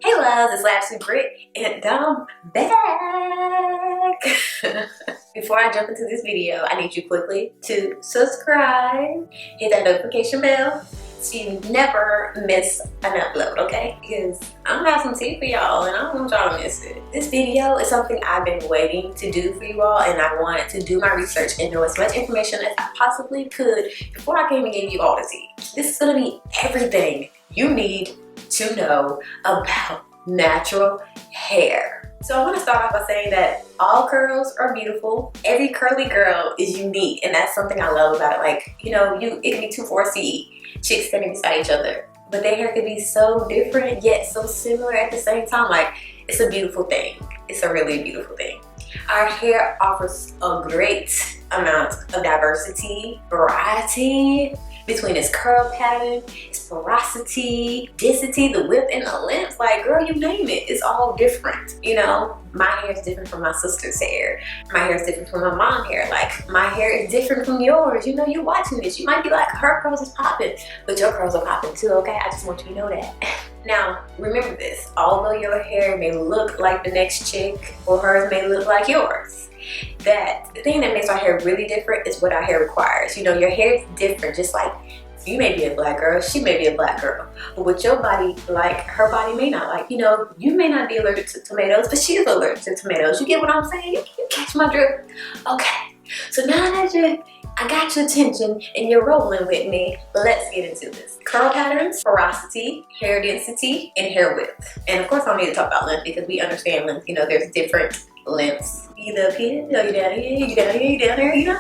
Hey loves, it's LavishlyBritt and I'm back. Before I jump into this video, I need you quickly to subscribe, hit that notification bell so you never miss an upload, okay? Because I'm gonna have some tea for y'all and I don't want y'all to miss it. This video is something I've been waiting to do for you all, and I wanted to do my research and know as much information as I possibly could before I came and gave you all the tea. This is gonna be everything you need to know about natural hair. So I want to start off by saying that all curls are beautiful. Every curly girl is unique, and that's something I love about it. Like, you know, it can be two 4C chicks standing beside each other, but their hair can be so different yet so similar at the same time. Like, it's a beautiful thing. It's a really beautiful thing. Our hair offers a great amount of diversity, variety between its curl pattern, its porosity, density, the width and the length. Like, girl, you name it, it's all different. You know, my hair is different from my sister's hair. My hair is different from my mom's hair. Like, my hair is different from yours. You know, you watching this, you might be like, her curls is popping, but your curls are popping too, okay? I just want you to know that. Now, remember this, although your hair may look like the next chick or hers may look like yours, that the thing that makes our hair really different is what our hair requires. You know, your hair is different. Just like you may be a black girl, she may be a black girl, but what your body like, her body may not like. You know, you may not be allergic to tomatoes, but she is allergic to tomatoes. You get what I'm saying? You catch my drift? Okay, so now that I got your attention and you're rolling with me, let's get into this. Curl patterns, porosity, hair density, and hair width. And of course, I don't need to talk about length because we understand length. You know, there's different lengths. Either up here, or you down here, you down here, you down there, you know?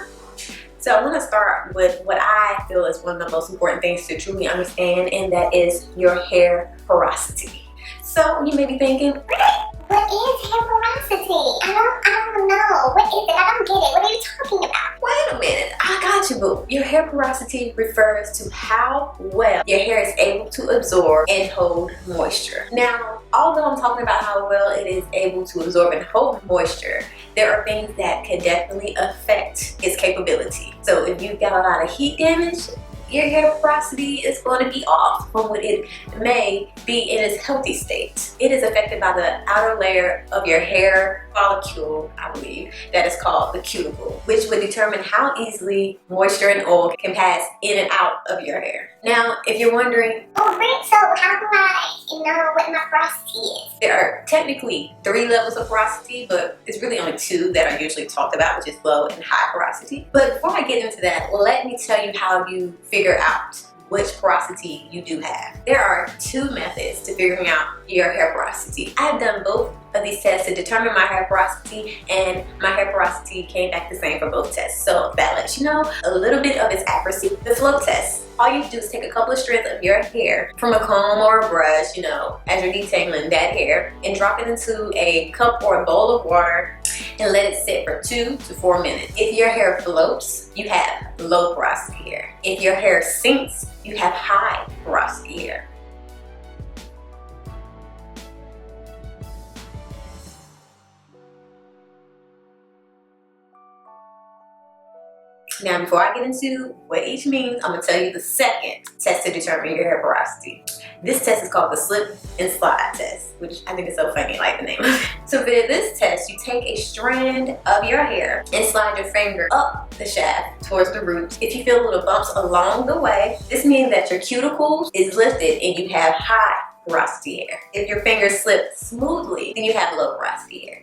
So I want to start with what I feel is one of the most important things to truly understand, and that is your hair porosity. So you may be thinking, what is hair porosity? I don't know. What is it? I don't get it. What are you talking about? wait a minute, I got you, boo. Your hair porosity refers to how well your hair is able to absorb and hold moisture. Now, although I'm talking about how well it is able to absorb and hold moisture, there are things that could definitely affect its capability. So if you've got a lot of heat damage, your hair porosity is going to be off from what it may be in its healthy state. It is affected by the outer layer of your hair follicle, I believe, that is called the cuticle, which would determine how easily moisture and oil can pass in and out of your hair. Now, if you're wondering, oh, Britt, so how do I know what my porosity is? there are technically 3 levels of porosity, but it's really only 2 that are usually talked about, which is low and high porosity. But before I get into that, let me tell you how you figure out which porosity you do have. There are 2 methods to figuring out your hair porosity. I've done both of these tests to determine my hair porosity, and my hair porosity came back the same for both tests. So that lets you know a little bit of its accuracy. The flow test. All you do is take a couple of strands of your hair from a comb or a brush, you know, as you're detangling that hair, and drop it into a cup or a bowl of water and let it sit for 2 to 4 minutes. If your hair floats, you have low porosity hair. If your hair sinks, you have high porosity hair. Now, before I get into what each means, I'm going to tell you the second test to determine your hair porosity. This test is called the slip and slide test, which I think is so funny, like the name of it. So for this test, you take a strand of your hair and slide your finger up the shaft towards the roots. If you feel little bumps along the way, this means that your cuticle is lifted and you have high porosity hair. If your fingers slip smoothly, then you have low porosity hair.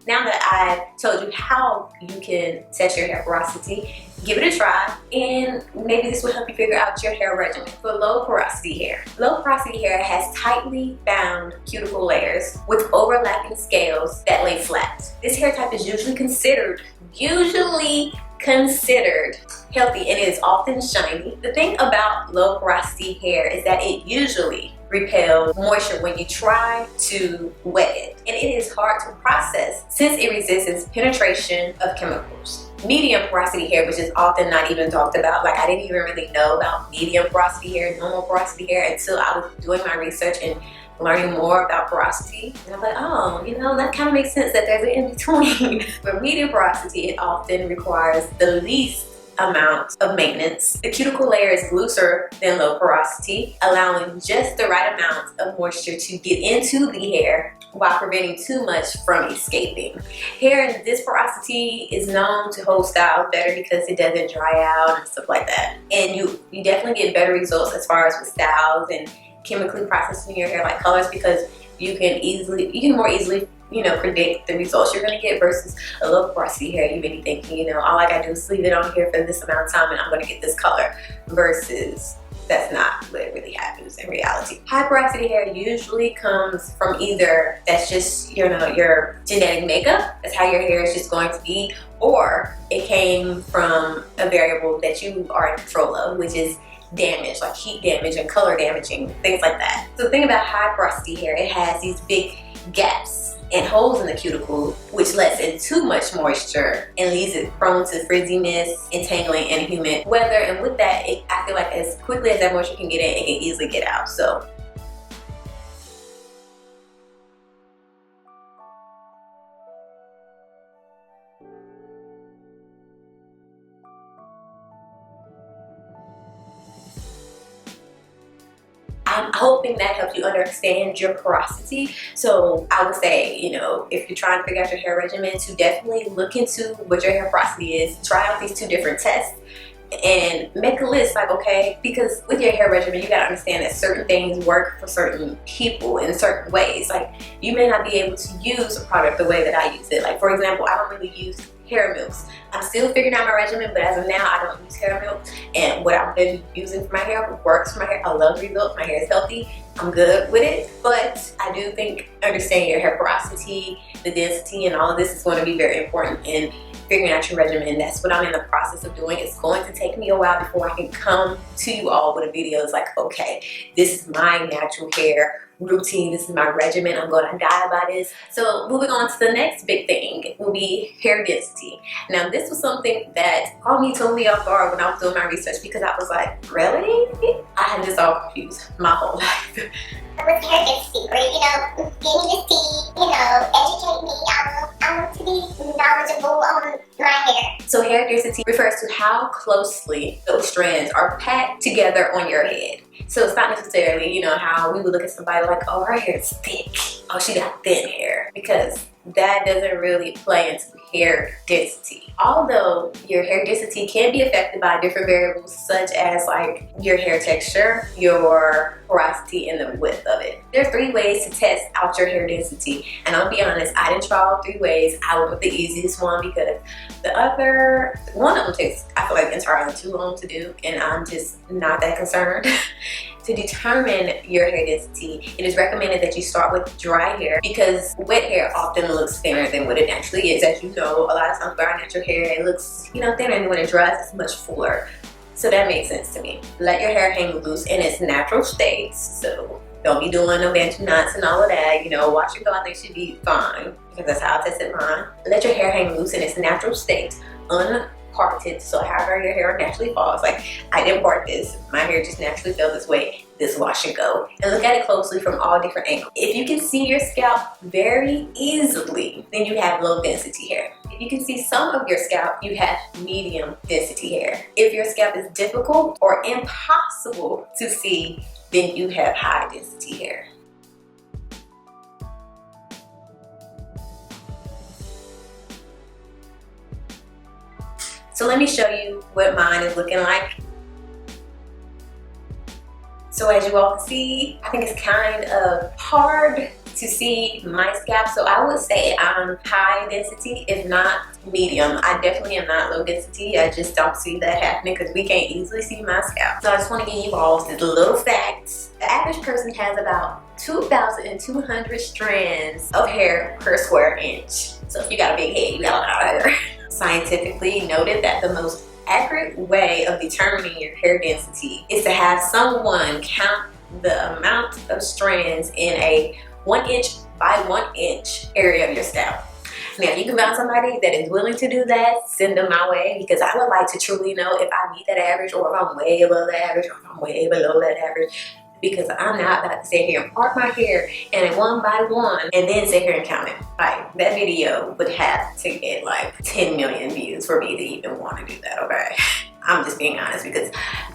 Now that I've told you how you can test your hair porosity, give it a try, and maybe this will help you figure out your hair regimen. For low porosity hair. Low porosity hair has tightly bound cuticle layers with overlapping scales that lay flat. This hair type is usually considered healthy, and it is often shiny. The thing about low porosity hair is that it usually repels moisture when you try to wet it, and it is hard to process since it resists penetration of chemicals. Medium porosity hair, which is often not even talked about, like I didn't even really know about medium porosity hair, normal porosity hair until I was doing my research and learning more about porosity. And I'm like, oh, you know, that kind of makes sense that there's an in-between. For medium porosity, it often requires the least amount of maintenance. The cuticle layer is looser than low porosity, allowing just the right amount of moisture to get into the hair while preventing too much from escaping. Hair in this porosity is known to hold styles better because it doesn't dry out and stuff like that. And you definitely get better results as far as with styles and chemically processing your hair like colors, because you can more easily, you know, predict the results you're gonna get versus a low porosity hair. You may be thinking, you know, all I gotta do is leave it on here for this amount of time and I'm gonna get this color, versus that's not what really happens in reality. High porosity hair usually comes from either that's just, you know, your genetic makeup, that's how your hair is just going to be, or it came from a variable that you are in control of, which is damage, like heat damage and color damaging, things like that. So the thing about high porosity hair, it has these big gaps and holes in the cuticle, which lets in too much moisture and leaves it prone to frizziness, entangling, and humid weather. And with that, I feel like as quickly as that moisture can get in, it can easily get out. So I'm hoping that helps you understand your porosity. So I would say, you know, if you're trying to figure out your hair regimen, to definitely look into what your hair porosity is. Try out these 2 different tests and make a list, like, okay, because with your hair regimen, you gotta understand that certain things work for certain people in certain ways. Like, you may not be able to use a product the way that I use it. Like, for example, I don't really use hair milks. I'm still figuring out my regimen, but as of now, I don't use hair milk. And what I've been using for my hair works for my hair. I love the results. My hair is healthy. I'm good with it. But I do think understanding your hair porosity, the density, and all of this is going to be very important in figuring out your regimen. That's what I'm in the process of doing. It's going to take me a while before I can come to you all with a video. It's like, okay, this is my natural hair routine, this is my regimen, I'm going to die by this. So moving on to the next big thing will be hair density. Now this was something that caught me totally off guard when I was doing my research, because I was like, really? I had this all confused my whole life. With hair density, right? You know, give me the tea, you know, educate me. I want to be knowledgeable on my hair. So hair density refers to how closely those strands are packed together on your head. So it's not necessarily, you know, how we would look at somebody like, oh, her hair is thick. Oh, she got thin hair. Because that doesn't really play into hair density. Although your hair density can be affected by different variables, such as like your hair texture, your porosity, and the width of it. There are 3 ways to test out your hair density. And I'll be honest, I didn't try all 3 ways. I went with the easiest one because one of them takes, I feel like, entirely too long to do, and I'm just not that concerned. To determine your hair density, it is recommended that you start with dry hair, because wet hair often looks thinner than what it naturally is. As you know, a lot of times with our natural hair, it looks, you know, thinner, and when it dries, it's much fuller. So that makes sense to me. Let your hair hang loose in its natural states. So don't be doing no bantu knots and all of that. You know, wash and go, I think should be fine, because that's how I tested mine. Let your hair hang loose in its natural state, unparted, so however your hair naturally falls. Like, I didn't part this, my hair just naturally fell this way. This wash and go. And look at it closely from all different angles. If you can see your scalp very easily, then you have low density hair. If you can see some of your scalp, you have medium density hair. If your scalp is difficult or impossible to see, then you have high density hair. So let me show you what mine is looking like. So as you all can see, I think it's kind of hard to see my scalp. So I would say I'm high density, if not medium. I definitely am not low density. I just don't see that happening because we can't easily see my scalp. So I just want to give you all the little facts. The average person has about 2,200 strands of hair per square inch. So if you got a big head, you got a lot of hair. Scientifically noted that the most accurate way of determining your hair density is to have someone count the amount of strands in a 1 inch by 1 inch area of your scalp. Now, if you can find somebody that is willing to do that, send them my way, because I would like to truly know if I meet that average, or if I'm way above the average, or if I'm way below that average. because I'm not about to sit here and part my hair and one by one and then sit here and count it. Like, that video would have to get like 10 million views for me to even want to do that, okay? I'm just being honest, because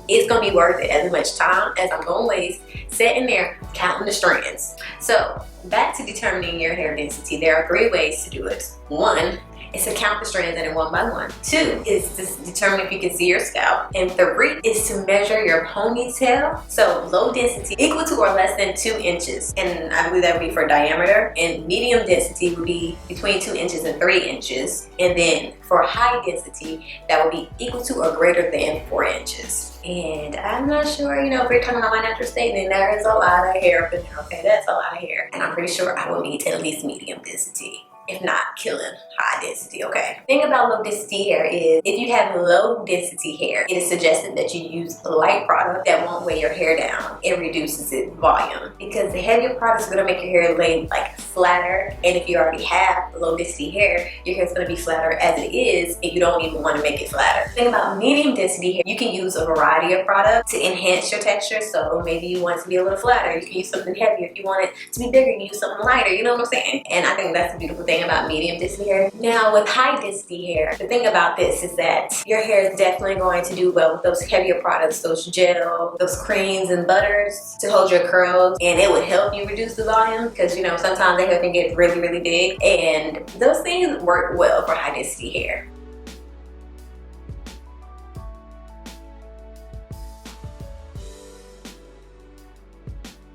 it's gonna be worth it as much time as I'm gonna waste sitting there counting the strands. So back to determining your hair density, there are 3 ways to do it. 1 is to count the strands in it one by one. 2 is to determine if you can see your scalp. And 3 is to measure your ponytail. So low density equal to or less than 2 inches. And I believe that would be for diameter. And medium density would be between 2 inches and 3 inches. And then for high density, that would be equal to or greater than 4 inches. And I'm not sure, you know, if we're talking about my natural state, then there is a lot of hair up in there, okay? That's a lot of hair. And I'm pretty sure I will need at least medium density, if not killing high density, okay? The thing about low density hair is, if you have low density hair, it is suggested that you use a light product that won't weigh your hair down. It reduces its volume, because the heavier products are gonna make your hair lay like flatter, and if you already have low density hair, your hair's gonna be flatter as it is, and you don't even wanna make it flatter. The thing about medium density hair, you can use a variety of products to enhance your texture. So maybe you want it to be a little flatter, you can use something heavier. If you want it to be bigger, you can use something lighter, you know what I'm saying? And I think that's the beautiful thing about medium density hair. Now with high density hair, the thing about this is that your hair is definitely going to do well with those heavier products, those gel, those creams and butters to hold your curls, and it would help you reduce the volume, because you know sometimes the hair can get really, really big, and those things work well for high density hair.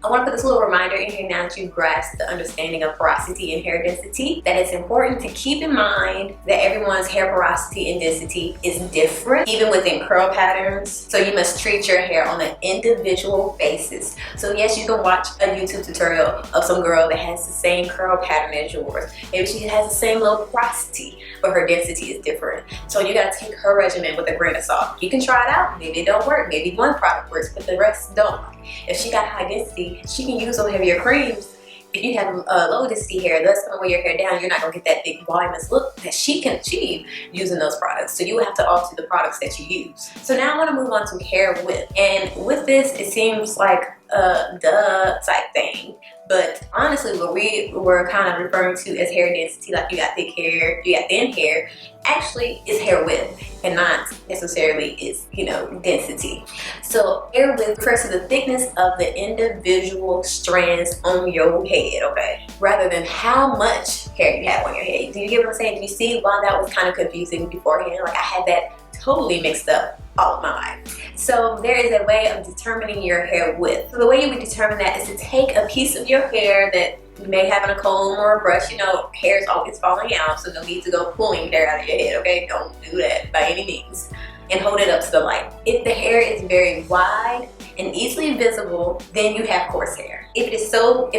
I want to put this little reminder in here now that you grasp the understanding of porosity and hair density, that it's important to keep in mind that everyone's hair porosity and density is different, even within curl patterns. So you must treat your hair on an individual basis. So yes, you can watch a YouTube tutorial of some girl that has the same curl pattern as yours. Maybe she has the same low porosity, but her density is different. So you gotta take her regimen with a grain of salt. You can try it out, maybe it don't work, maybe one product works, but the rest don't. If she got high density, she can use some heavier creams. If you have low density hair, that's gonna weigh your hair down. You're not gonna get that big voluminous look that she can achieve using those products. So you have to alter the products that you use. So now I wanna move on to hair width. And with this, it seems like a duh type thing. But honestly, what we were kind of referring to as hair density, like you got thick hair, you got thin hair, actually is hair width, and not necessarily is, you know, density. So hair width refers to the thickness of the individual strands on your head, okay? Rather than how much hair you have on your head. Do you get what I'm saying? Do you see why that was kind of confusing beforehand? Like I had that totally mixed up all of my life. So there is a way of determining your hair width. So the way you would determine that is to take a piece of your hair that you may have in a comb or a brush. You know, hair is always falling out, so no need to go pulling hair out of your head, okay? Don't do that by any means. And hold it up to the light. If the hair is very wide and easily visible, then you have coarse hair. If it is so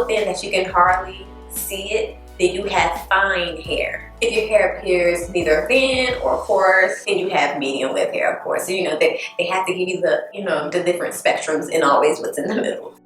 thin that you can hardly see it, then you have fine hair. If your hair appears neither thin or coarse, then you have medium width hair, of course. So you know they have to give you the, you know, the different spectrums and always what's in the middle.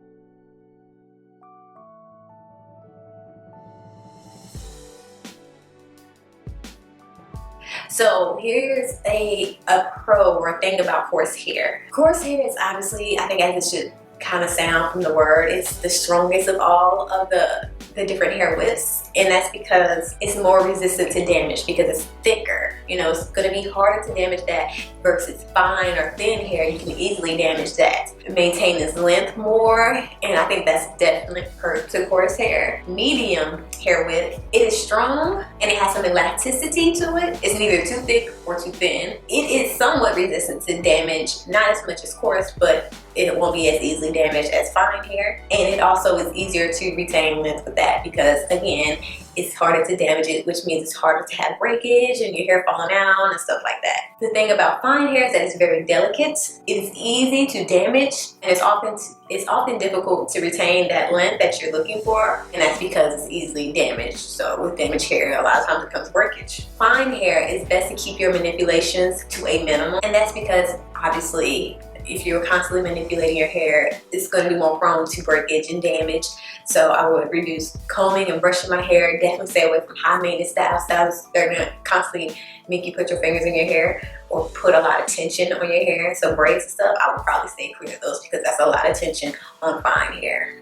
So here's a pro or a thing about coarse hair. Coarse hair is obviously, I think as it should kind of sound from the word, it's the strongest of all of the different hair widths, and that's because it's more resistant to damage because it's thicker. You know, it's going to be harder to damage that versus fine or thin hair. You can easily damage that. Maintain its length more, and I think that's definitely perk to coarse hair. Medium hair width, it is strong and it has some elasticity to it. It's neither too thick or too thin. It is somewhat resistant to damage, not as much as coarse, but it won't be as easily damaged as fine hair. And it also is easier to retain length with that because, again, it's harder to damage it, which means it's harder to have breakage and your hair falling out and stuff like that. The thing about fine hair is that it's very delicate. It is easy to damage, and it's often difficult to retain that length that you're looking for, and that's because it's easily damaged. So with damaged hair, a lot of times it comes breakage. Fine hair is best to keep your manipulations to a minimum, and that's because obviously if you're constantly manipulating your hair, it's going to be more prone to breakage and damage. So I would reduce combing and brushing my hair. Definitely stay away from high maintenance styles. They're going to constantly make you put your fingers in your hair or put a lot of tension on your hair. So braids and stuff, I would probably stay clear of those because that's a lot of tension on fine hair.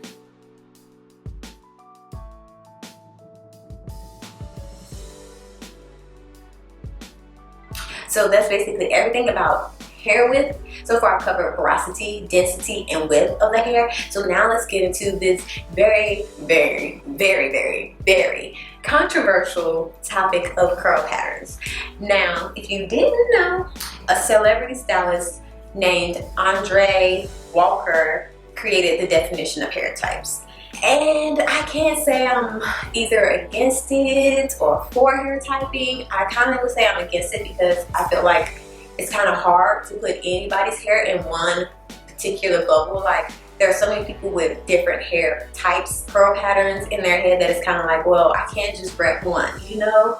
So that's basically everything about hair width. So far I've covered porosity, density, and width of the hair. So now let's get into this very, very, very, very, very controversial topic of curl patterns. Now, if you didn't know, a celebrity stylist named Andre Walker created the definition of hair types. And I can't say I'm either against it or for hair typing. I kind of would say I'm against it because I feel like it's kind of hard to put anybody's hair in one particular bubble. Like, there are so many people with different hair types, curl patterns in their head that it's kind of like, well, I can't just rep one, you know?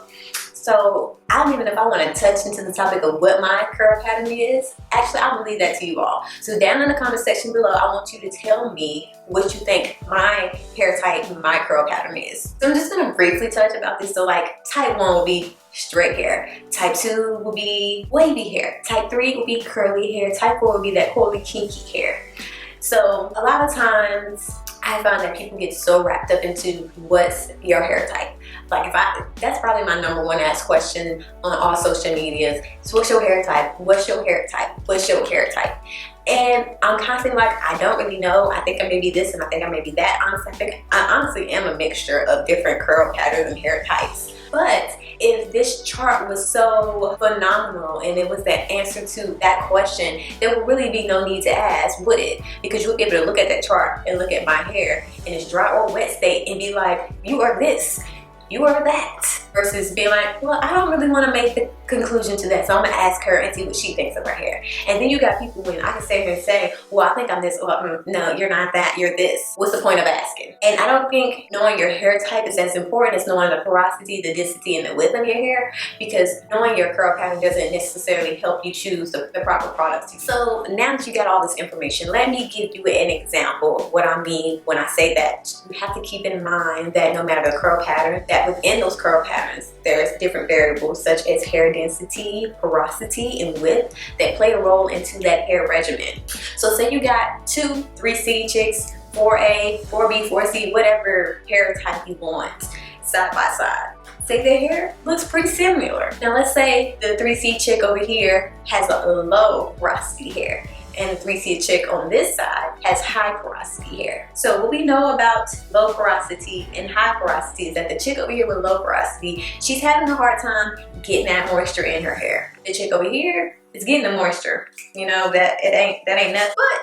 So I don't even know if I want to touch into the topic of what my curl pattern is. Actually, I'm gonna leave that to you all. So down in the comment section below, I want you to tell me what you think my hair type, my curl pattern is. So I'm just gonna briefly touch about this. So like type 1 will be straight hair. Type 2 will be wavy hair. Type 3 will be curly hair. Type 4 will be that curly kinky hair. So a lot of times I find that people get so wrapped up into what's your hair type. Like that's probably my #1 asked question on all social medias. So what's your hair type? What's your hair type? What's your hair type? And I'm constantly like, I don't really know. I think I may be this and I think I may be that. Honestly, I honestly am a mixture of different curl patterns and hair types. But if this chart was so phenomenal and it was that answer to that question, there would really be no need to ask, would it? Because you would be able to look at that chart and look at my hair in its dry or wet state and be like, you are this, you are that. Versus being like, well, I don't really want to make the conclusion to that, so I'm gonna ask her and see what she thinks of her hair. And then you got people when I can sit here and say, well, I think I'm this, or no, you're not that, you're this. What's the point of asking? And I don't think knowing your hair type is as important as knowing the porosity, the density, and the width of your hair, because knowing your curl pattern doesn't necessarily help you choose the proper products. So now that you got all this information, let me give you an example of what I mean when I say that. You have to keep in mind that no matter the curl pattern, that within those curl patterns, there's different variables such as hair density, porosity, and width that play a role into that hair regimen. So say you got 2 3C chicks, 4A, 4B, 4C, whatever hair type you want, side by side. Say their hair looks pretty similar. Now let's say the 3C chick over here has a low porosity hair, and the 3C chick on this side has high porosity hair. So what we know about low porosity and high porosity is that the chick over here with low porosity, she's having a hard time getting that moisture in her hair. The chick over here is getting the moisture. You know, that ain't nothing.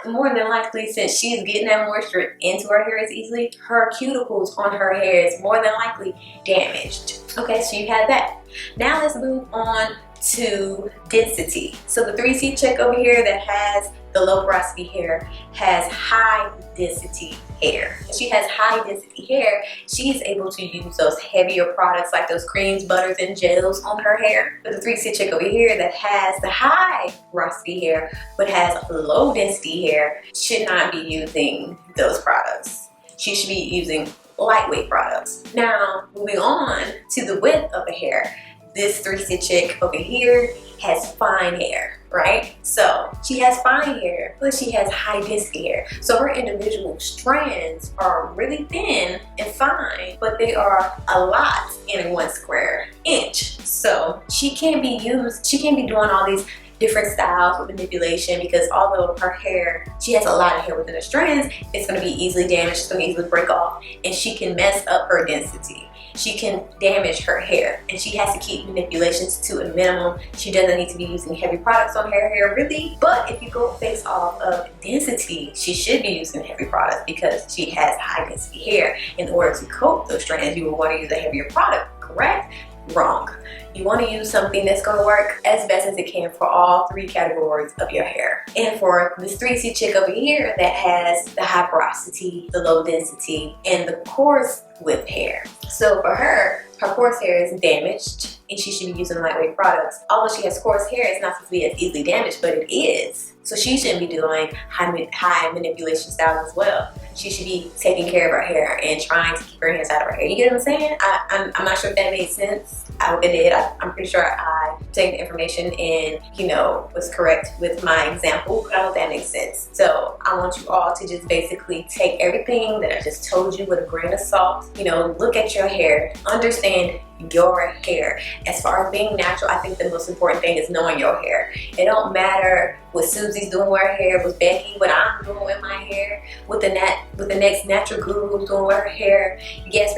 But more than likely, since she's getting that moisture into her hair as easily, her cuticles on her hair is more than likely damaged. Okay, so you have that. Now let's move on to density. So the 3C chick over here that has the low porosity hair has high density hair. If she has high density hair, she's able to use those heavier products like those creams, butters, and gels on her hair. But the 3C chick over here that has the high porosity hair but has low density hair should not be using those products. She should be using lightweight products. Now, moving on to the width of the hair. This 3C chick over here has fine hair, right? So she has fine hair, but she has high density hair. So her individual strands are really thin and fine, but they are a lot in 1 square inch. So she can't be doing all these different styles with manipulation, because although her hair, she has a lot of hair within her strands, it's going to be easily damaged, it's going to easily break off, and she can mess up her density. She can damage her hair, and she has to keep manipulations to a minimum. She doesn't need to be using heavy products on her hair really, but if you go based off of density, she should be using heavy products because she has high density hair. In order to coat those strands, you will want to use a heavier product, correct? Wrong. You want to use something that's going to work as best as it can for all 3 categories of your hair. And for this 3C chick over here that has the high porosity, the low density, and the coarse width hair. So for her coarse hair is damaged and she should be using lightweight products. Although she has coarse hair, it's not supposed to be as easily damaged, but it is. So she shouldn't be doing high manipulation styles as well. She should be taking care of her hair and trying to keep her hands out of her hair. You get what I'm saying? I'm not sure if that made sense. I hope it did. I'm pretty sure I take the information and, you know, was correct with my example, but I hope that makes sense. So I want you all to just basically take everything that I just told you with a grain of salt. You know, look at your hair, understand your hair. As far as being natural, I think the most important thing is knowing your hair. It don't matter what Susie's doing with her hair, with Becky, what I'm doing with my hair, with the next natural guru who's doing with her hair. Yes,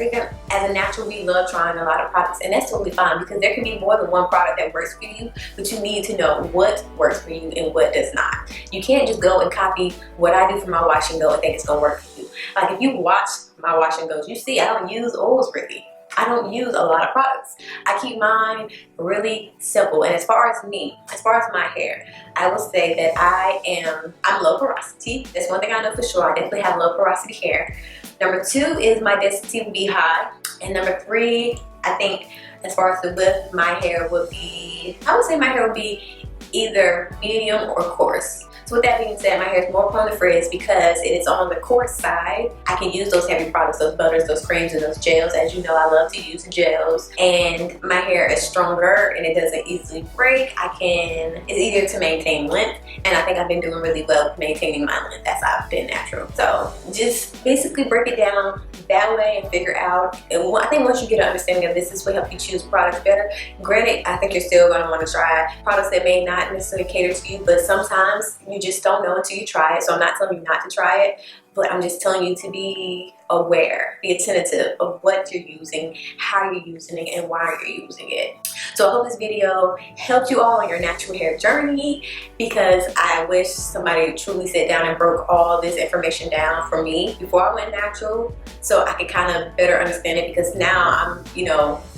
as a natural, we love trying a lot of products, and that's totally fine because there can be more than one product that works for you, but you need to know what works for you and what does not. You can't just go and copy what I do for my wash and go and think it's gonna work for you. Like if you watch my wash and goes, you see I don't use oils really. I don't use a lot of products. I keep mine really simple. And as far as me, as far as my hair, I will say that I'm low porosity. That's one thing I know for sure. I definitely have low porosity hair. Number 2 is my density would be high. And number 3, I think as far as the width, my hair would be, I would say my hair would be either medium or coarse. So with that being said, my hair is more prone to frizz because it is on the coarse side. I can use those heavy products, those butters, those creams, and those gels. As you know, I love to use gels. And my hair is stronger and it doesn't easily break. It's easier to maintain length. And I think I've been doing really well maintaining my length as I've been natural. So just basically break it down that way and figure out. And I think once you get an understanding of this will help you choose products better. Granted, I think you're still going to want to try products that may not necessarily cater to you, but sometimes you just don't know until you try it. So I'm not telling you not to try it, but I'm just telling you to be aware, be attentive of what you're using, how you're using it, and why you're using it. So I hope this video helped you all on your natural hair journey, because I wish somebody truly sat down and broke all this information down for me before I went natural, so I could kind of better understand it, because now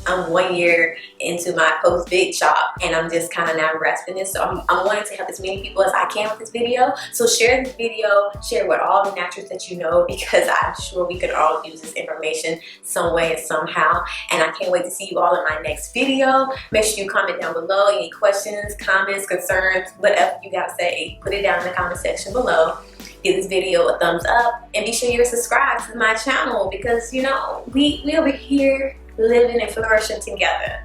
I'm 1 year into my post-big shop and I'm just kind of now grasping this. So I'm wanting to help as many people as I can with this video. So share this video, share with all the naturals that you know, because I'm sure we could all use this information some way and somehow. And I can't wait to see you all in my next video. Make sure you comment down below any questions, comments, concerns, whatever you gotta say, put it down in the comment section below. Give this video a thumbs up and be sure you're subscribed to my channel, because you know we over here living and flourishing together.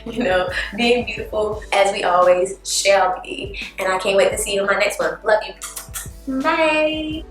You know, being beautiful as we always shall be. And I can't wait to see you in my next one. Love you. Bye.